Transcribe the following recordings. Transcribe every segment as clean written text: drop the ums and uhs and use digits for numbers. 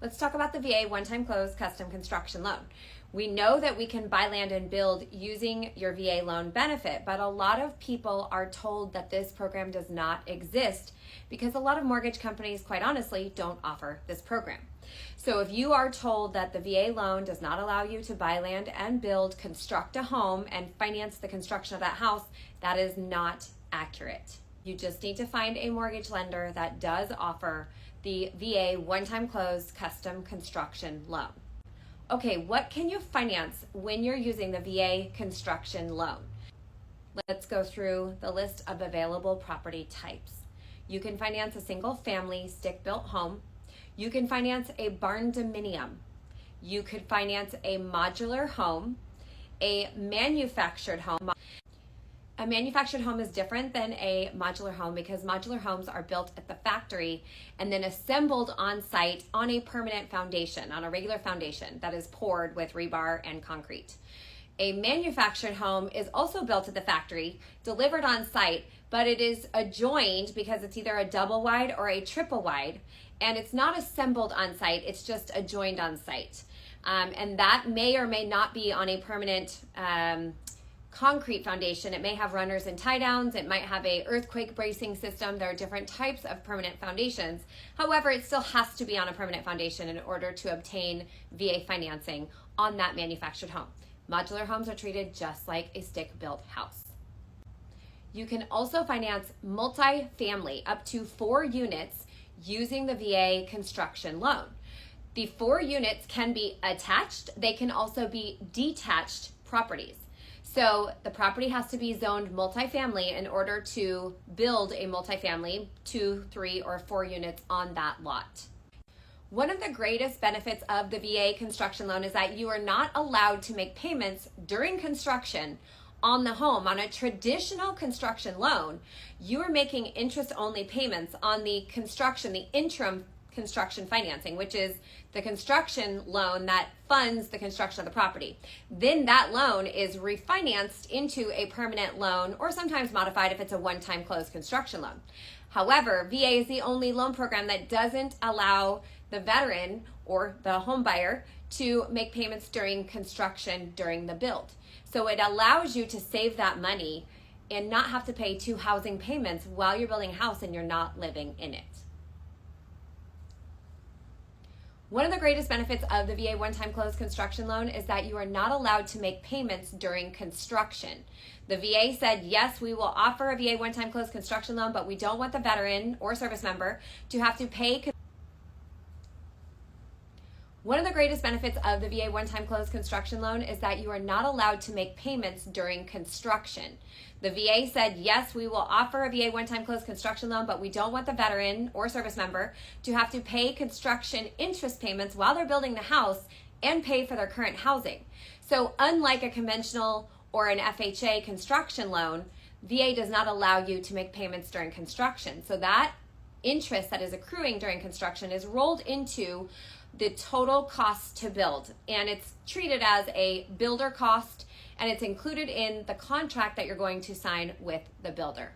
Let's talk about the VA one-time close custom construction loan. We know that we can buy land and build using your VA loan benefit, but a lot of people are told that this program does not exist because a lot of mortgage companies, quite honestly, don't offer this program. So if you are told that the VA loan does not allow you to buy land and build, construct a home, and finance the construction of that house, that is not accurate. You just need to find a mortgage lender that does offer the VA one-time close custom construction loan. Okay, what can you finance when you're using the VA construction loan? Let's go through the list of available property types. You can finance a single family stick-built home. You can finance a barn dominium. You could finance a modular home, a manufactured home. A manufactured home is different than a modular home because modular homes are built at the factory and then assembled on site on a permanent foundation, on a regular foundation that is poured with rebar and concrete. A manufactured home is also built at the factory, delivered on site, but it is adjoined because it's either a double wide or a triple wide, and it's not assembled on site, it's just adjoined on site. And that may or may not be on a permanent concrete foundation. It may have runners and tie downs. It might have a earthquake bracing system. There are different types of permanent foundations. However, it still has to be on a permanent foundation in order to obtain VA financing on that manufactured home. Modular homes are treated just like a stick-built house. You can also finance multifamily up to 4 units using the VA construction loan. The 4 units can be attached. They can also be detached properties. So the property has to be zoned multifamily in order to build a multifamily 2, 3, or 4 units on that lot. One of the greatest benefits of the VA construction loan is that you are not allowed to make payments during construction on the home. On a traditional construction loan, you are making interest-only payments on the construction, the interim construction financing, which is the construction loan that funds the construction of the property. Then that loan is refinanced into a permanent loan or sometimes modified if it's a one-time close construction loan. However, VA is the only loan program that doesn't allow the veteran or the home buyer to make payments during construction during the build. So it allows you to save that money and not have to pay 2 housing payments while you're building a house and you're not living in it. One of the greatest benefits of the VA one-time close construction loan is that you are not allowed to make payments during construction. The VA said, yes, we will offer a VA one-time close construction loan, but we don't want the veteran or service member to have to pay. One of the greatest benefits of the VA one-time close construction loan is that you are not allowed to make payments during construction. The VA said, yes, we will offer a VA one-time close construction loan, but we don't want the veteran or service member to have to pay construction interest payments while they're building the house and pay for their current housing. So unlike a conventional or an FHA construction loan, VA does not allow you to make payments during construction. So that interest that is accruing during construction is rolled into the total cost to build, and it's treated as a builder cost, and it's included in the contract that you're going to sign with the builder.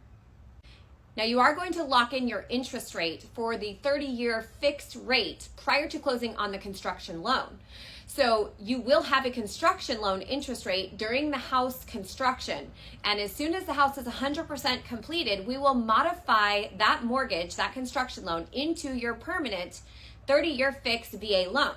Now you are going to lock in your interest rate for the 30-year fixed rate prior to closing on the construction loan. So you will have a construction loan interest rate during the house construction, and as soon as the house is 100% completed, we will modify that mortgage, that construction loan, into your permanent 30-year fixed VA loan.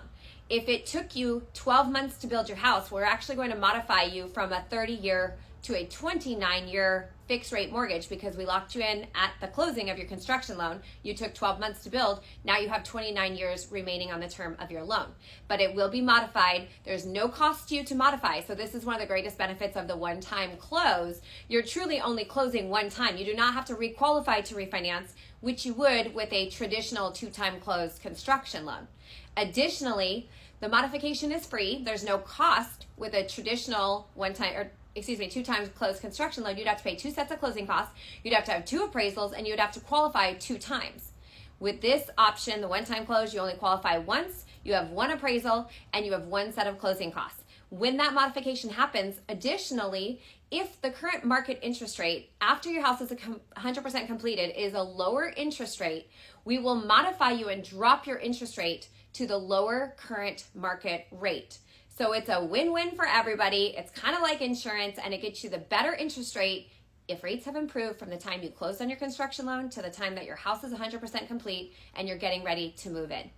If it took you 12 months to build your house, we're actually going to modify you from a 30-year to a 29-year fixed rate mortgage because we locked you in at the closing of your construction loan. You took 12 months to build. Now you have 29 years remaining on the term of your loan. But it will be modified. There's no cost to you to modify. So this is one of the greatest benefits of the one-time close. You're truly only closing one time. You do not have to requalify to refinance, which you would with a traditional 2-time close construction loan. Additionally, the modification is free. There's no cost with a traditional 2-time close construction loan. You'd have to pay 2 sets of closing costs. You'd have to have 2 appraisals, and you'd have to qualify 2 times. With this option, the one-time close, you only qualify once. You have 1 appraisal, and you have 1 set of closing costs. When that modification happens, additionally, if the current market interest rate after your house is 100% completed is a lower interest rate, we will modify you and drop your interest rate to the lower current market rate. So it's a win-win for everybody. It's kind of like insurance, and it gets you the better interest rate if rates have improved from the time you closed on your construction loan to the time that your house is 100% complete and you're getting ready to move in.